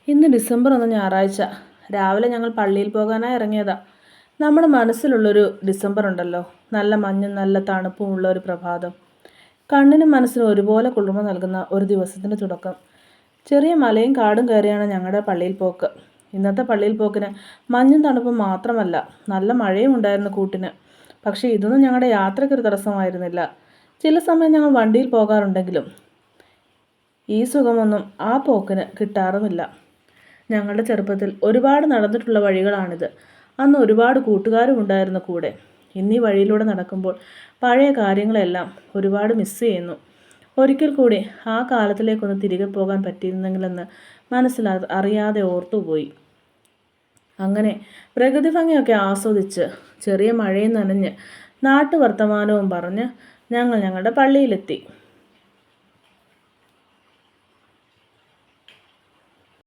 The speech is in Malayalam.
ഇന്ന് ഡിസംബർ 1 ഞായറാഴ്ച രാവിലെ ഞങ്ങൾ പള്ളിയിൽ പോകാനായി ഇറങ്ങിയതാ. നമ്മുടെ മനസ്സിലുള്ളൊരു ഡിസംബർ ഉണ്ടല്ലോ, നല്ല മഞ്ഞും നല്ല തണുപ്പും ഉള്ള ഒരു പ്രഭാതം. കണ്ണിനും മനസ്സിനും ഒരുപോലെ കുളിർമ നൽകുന്ന ഒരു ദിവസത്തിൻ്റെ തുടക്കം. ചെറിയ മലയും കാടും കയറിയാണ് ഞങ്ങളുടെ പള്ളിയിൽ പോക്ക്. ഇന്നത്തെ പള്ളിയിൽ പോക്കിന് മഞ്ഞും തണുപ്പും മാത്രമല്ല, നല്ല മഴയും ഉണ്ടായിരുന്നു കൂട്ടിന്. പക്ഷേ ഇതൊന്നും ഞങ്ങളുടെ യാത്രയ്ക്കൊരു തടസ്സമായിരുന്നില്ല. ചില സമയം ഞങ്ങൾ വണ്ടിയിൽ പോകാറുണ്ടെങ്കിലും ഈ സുഖമൊന്നും ആ പോക്കിന് കിട്ടാറുമില്ല. ഞങ്ങളുടെ ചെറുപ്പത്തിൽ ഒരുപാട് നടന്നിട്ടുള്ള വഴികളാണിത്. അന്ന് ഒരുപാട് കൂട്ടുകാരും ഉണ്ടായിരുന്നു കൂടെ. ഇന്നീ വഴിയിലൂടെ നടക്കുമ്പോൾ പഴയ കാര്യങ്ങളെല്ലാം ഒരുപാട് മിസ് ചെയ്യുന്നു. ഒരിക്കൽ കൂടി ആ കാലത്തിലേക്കൊന്ന് തിരികെ പോകാൻ പറ്റിയിരുന്നെങ്കിലെന്ന് മനസ്സിൽ അറിയാതെ ഓർത്തുപോയി. അങ്ങനെ പ്രകൃതി ഭംഗിയൊക്കെ ആസ്വദിച്ച് ചെറിയ മഴയും നനഞ്ഞ് നാട്ടുവർത്തമാനവും പറഞ്ഞ് ഞങ്ങൾ ഞങ്ങളുടെ പള്ളിയിലെത്തി.